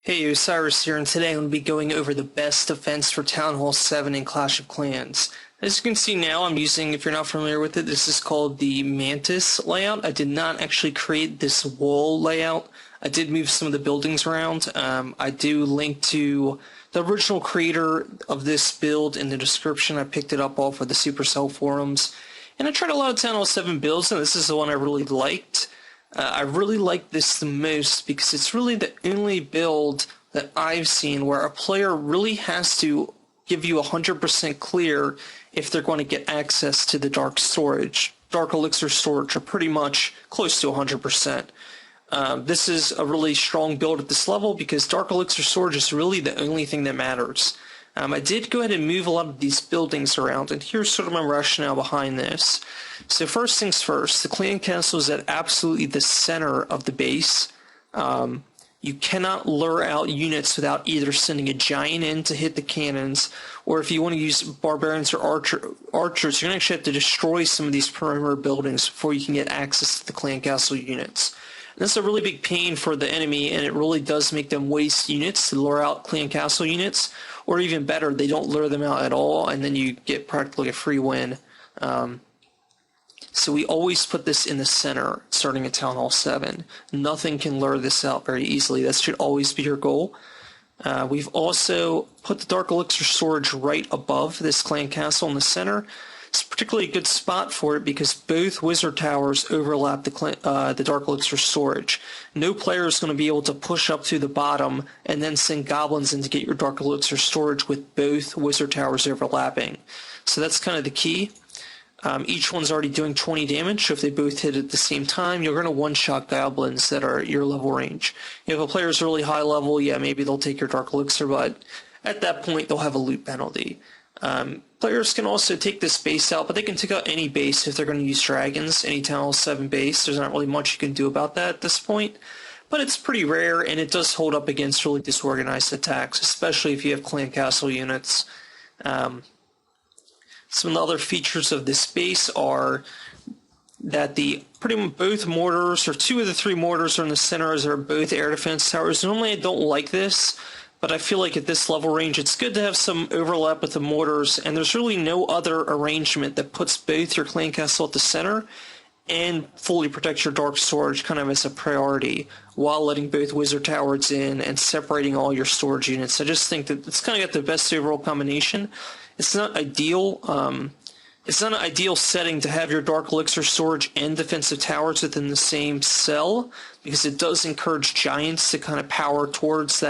Hey, Osiris here, and today I'm going to be going over the best defense for Town Hall 7 in Clash of Clans. As you can see now, I'm using, if you're not familiar with it, this is called the Mantis layout. I did not actually create this wall layout. I did move some of the buildings around. I do link to the original creator of this build in the description. I picked it up off of the Supercell forums. And I tried a lot of Town Hall 7 builds, and this is the one I really liked. I really like this the most because it's really the only build that I've seen where a player really has to give you 100% clear if they're going to get access to the dark storage. Dark elixir storage are pretty much close to 100%. This is a really strong build at this level because dark elixir storage is really the only thing that matters. I did go ahead and move a lot of these buildings around, and here's sort of my rationale behind this. So first things first, the clan castle is at absolutely the center of the base. You cannot lure out units without either sending a giant in to hit the cannons, or if you want to use barbarians or archers, you're going to actually have to destroy some of these perimeter buildings before you can get access to the clan castle units. And that's a really big pain for the enemy, and it really does make them waste units to lure out clan castle units, or even better, they don't lure them out at all, and then you get practically a free win. So we always put this in the center, starting at Town Hall 7. Nothing can lure this out very easily. That should always be your goal. We've also put the Dark Elixir storage right above this clan castle in the center. It's a particularly good spot for it because both wizard towers overlap the Dark Elixir storage. No player is going to be able to push up to the bottom and then send goblins in to get your Dark Elixir storage with both wizard towers overlapping. So that's kind of the key. Each one's already doing 20 damage, so if they both hit at the same time, you're going to one-shot goblins that are at your level range. If a player's really high level, yeah, maybe they'll take your Dark Elixir, but at that point, they'll have a loot penalty. Players can also take this base out, but they can take out any base if they're going to use dragons, any Town Hall 7 base. There's not really much you can do about that at this point, but it's pretty rare, and it does hold up against really disorganized attacks, especially if you have clan castle units. Some of the other features of this base are that pretty much both mortars, or two of the three mortars are in the center, as are both air defense towers. Normally I don't like this, but I feel like at this level range it's good to have some overlap with the mortars, and there's really no other arrangement that puts both your clan castle at the center and fully protects your dark storage kind of as a priority while letting both wizard towers in and separating all your storage units. I just think that it's kind of got the best overall combination. It's not ideal. It's not an ideal setting to have your Dark Elixir storage and defensive towers within the same cell because it does encourage giants to kind of power towards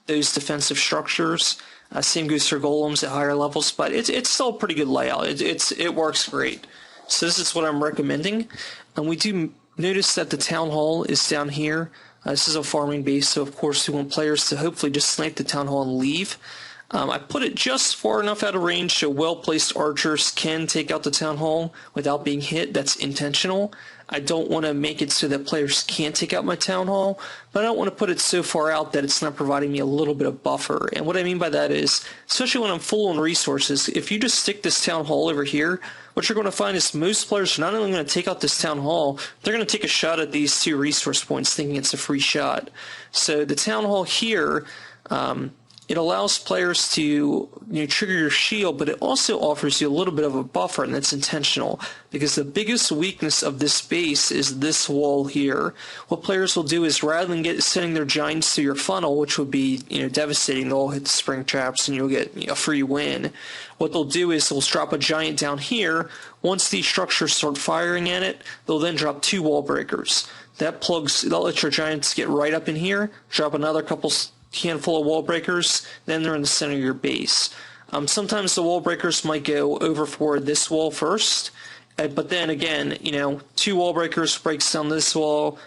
those defensive structures. Same goes for golems at higher levels, but it's still a pretty good layout. It works great. So this is what I'm recommending. And we do notice that the town hall is down here. This is a farming base, so of course we want players to hopefully just snipe the town hall and leave. I put it just far enough out of range so well-placed archers can take out the town hall without being hit. That's intentional. I don't want to make it so that players can't take out my town hall, but I don't want to put it so far out that it's not providing me a little bit of buffer. And what I mean by that is, especially when I'm full on resources, if you just stick this town hall over here, what you're going to find is most players are not only going to take out this town hall, they're going to take a shot at these two resource points thinking it's a free shot. So the town hall here, it allows players to trigger your shield, but it also offers you a little bit of a buffer, and that's intentional because the biggest weakness of this base is this wall here. What players will do is rather than sending their giants through your funnel, which would be devastating, they'll hit the spring traps and you'll get a free win. What they'll do is they'll drop a giant down here. Once these structures start firing at it, they'll then drop two wall breakers. That'll let your giants get right up in here, drop another handful of wall breakers, then they're in the center of your base. Sometimes the wall breakers might go over for this wall first, but then again, two wall breakers breaks down this wall,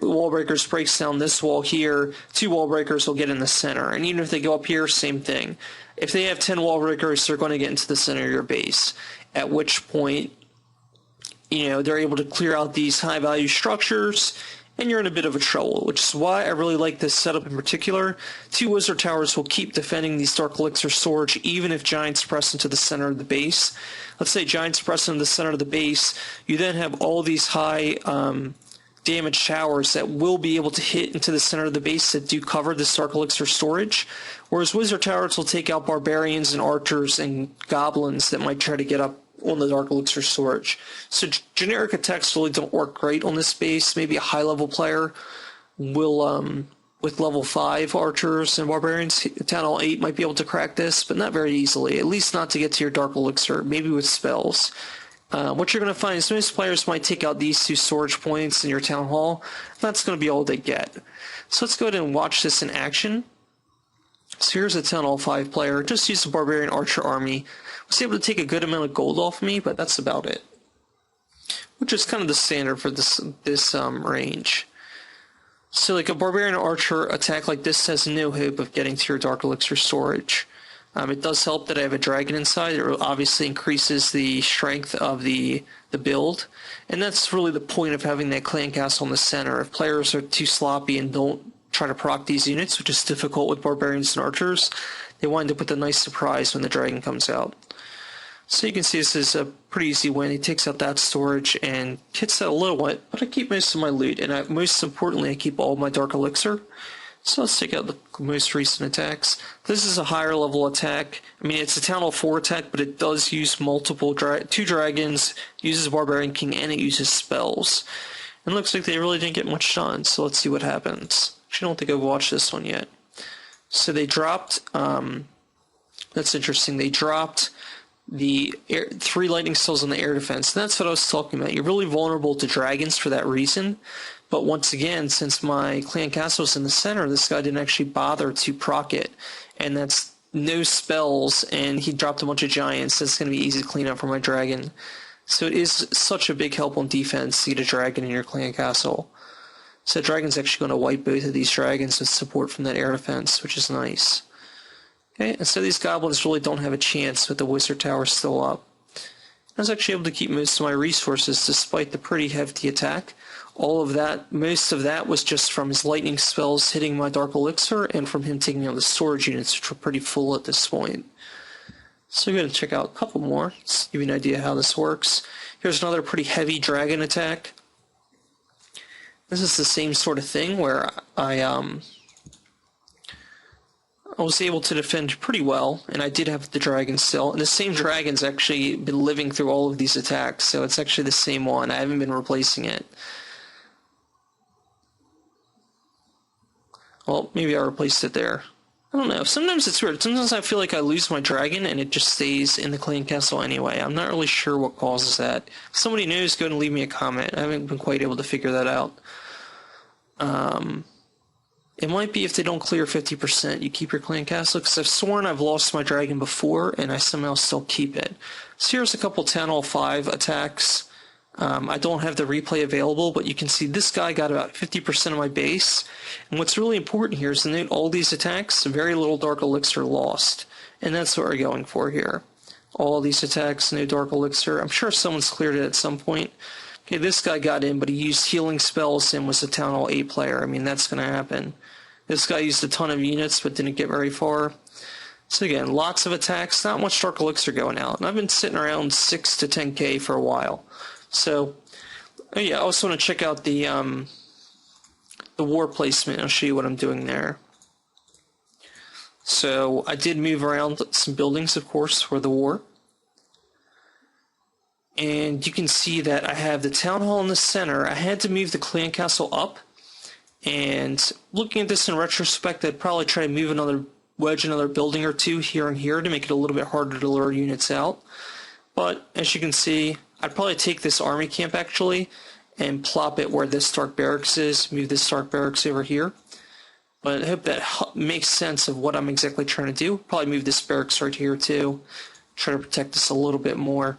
wall breakers breaks down this wall here, two wall breakers will get in the center, and even if they go up here, same thing. If they have 10 wall breakers, they're going to get into the center of your base, at which point, they're able to clear out these high value structures, and you're in a bit of a trouble, which is why I really like this setup in particular. Two wizard towers will keep defending these Dark Elixir storage even if giants press into the center of the base. Let's say giants press into the center of the base, you then have all these high damage towers that will be able to hit into the center of the base that do cover this Dark Elixir storage, whereas Wizard Towers will take out barbarians and archers and goblins that might try to get up on the Dark Elixir storage. So generic attacks really don't work great on this base. Maybe a high-level player will, with level 5 archers and barbarians, Town Hall 8 might be able to crack this, but not very easily, at least not to get to your Dark Elixir, maybe with spells. What you're going to find is most players might take out these 2 storage points in your Town Hall. That's going to be all they get. So let's go ahead and watch this in action. So here's a Town Hall 5 player, just used a Barbarian Archer army. Was able to take a good amount of gold off me, but that's about it. Which is kind of the standard for this range. So like a Barbarian Archer attack like this has no hope of getting to your Dark Elixir storage. It does help that I have a dragon inside. It obviously increases the strength of the build. And that's really the point of having that clan castle in the center. If players are too sloppy and don't try to proc these units, which is difficult with barbarians and archers, they wind up with a nice surprise when the dragon comes out. So you can see this is a pretty easy win. He takes out that storage and hits that a little bit, but I keep most of my loot, and most importantly, I keep all my Dark Elixir. So let's take out the most recent attacks. This is a higher level attack. I mean, it's a Town Hall 4 attack, but it does use multiple 2 dragons, uses Barbarian King, and it uses spells. And it looks like they really didn't get much done, so let's see what happens. Actually, I don't think I've watched this one yet. So they dropped, that's interesting, they dropped the 3 lightning cells on the air defense. And that's what I was talking about. You're really vulnerable to dragons for that reason. But once again, since my clan castle is in the center, this guy didn't actually bother to proc it. And that's no spells, and he dropped a bunch of giants. That's going to be easy to clean up for my dragon. So it is such a big help on defense to get a dragon in your clan castle. So the dragon's actually going to wipe both of these dragons with support from that air defense, which is nice. Okay, and so these goblins really don't have a chance with the wizard tower still up. I was actually able to keep most of my resources despite the pretty hefty attack. Most of that was just from his lightning spells hitting my Dark Elixir and from him taking out the storage units, which were pretty full at this point. So I'm going to check out a couple more, just give you an idea how this works. Here's another pretty heavy dragon attack. This is the same sort of thing where I was able to defend pretty well, and I did have the dragon still. And the same dragon's actually been living through all of these attacks, so it's actually the same one. I haven't been replacing it. Well, maybe I replaced it there. I don't know. Sometimes it's weird. Sometimes I feel like I lose my dragon and it just stays in the clan castle anyway. I'm not really sure what causes that. If somebody knows, go ahead and leave me a comment. I haven't been quite able to figure that out. It might be if they don't clear 50%, you keep your clan castle, because I've sworn I've lost my dragon before and I somehow still keep it. So here's a couple Town Hall 5 attacks. I don't have the replay available, but you can see this guy got about 50% of my base. And what's really important here is to note all these attacks, very little Dark Elixir lost. And that's what we're going for here. All these attacks, no Dark Elixir. I'm sure someone's cleared it at some point. Okay, this guy got in, but he used healing spells and was a Town Hall 8 player. I mean, that's going to happen. This guy used a ton of units, but didn't get very far. So again, lots of attacks, not much Dark Elixir going out. And I've been sitting around 6 to 10k for a while. So, oh yeah, I also want to check out the war placement. I'll show you what I'm doing there. So I did move around some buildings, of course, for the war. And you can see that I have the town hall in the center. I had to move the clan castle up. And looking at this in retrospect, I'd probably try to wedge another building or two here and here to make it a little bit harder to lure units out. But as you can see, I'd probably take this army camp actually and plop it where this Stark Barracks is, move this Stark Barracks over here. But I hope that makes sense of what I'm exactly trying to do. Probably move this barracks right here too. Try to protect this a little bit more.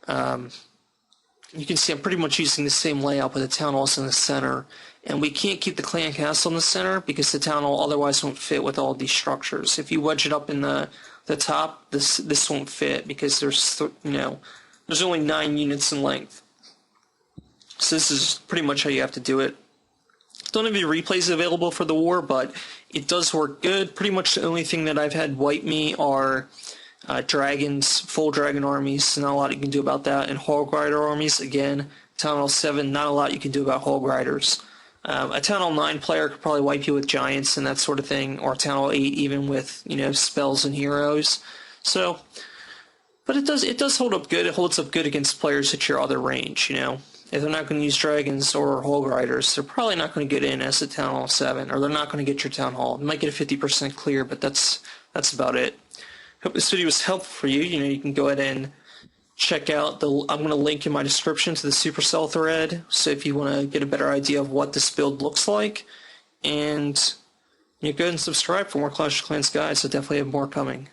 You can see I'm pretty much using the same layout, but the town hall's in the center. And we can't keep the clan castle in the center because the town hall otherwise won't fit with all these structures. If you wedge it up in the top, this won't fit because there's only 9 units in length. So this is pretty much how you have to do it. Don't have any replays available for the war, but it does work good. Pretty much the only thing that I've had wipe me are dragons, full dragon armies. Not a lot you can do about that. And hog rider armies, again, Town Hall 7, not a lot you can do about Hog Riders. A Town Hall 9 player could probably wipe you with Giants and that sort of thing, or Town Hall 8 even with, spells and heroes. So, but it does hold up good. It holds up good against players at your other range, If they're not going to use Dragons or Hog Riders, they're probably not going to get in as a Town Hall 7, or they're not going to get your Town Hall. They might get a 50% clear, but that's about it. Hope this video was helpful for you. You can go ahead and check out I'm going to link in my description to the Supercell thread, so if you want to get a better idea of what this build looks like, and go ahead and subscribe for more Clash of Clans guides. I definitely have more coming.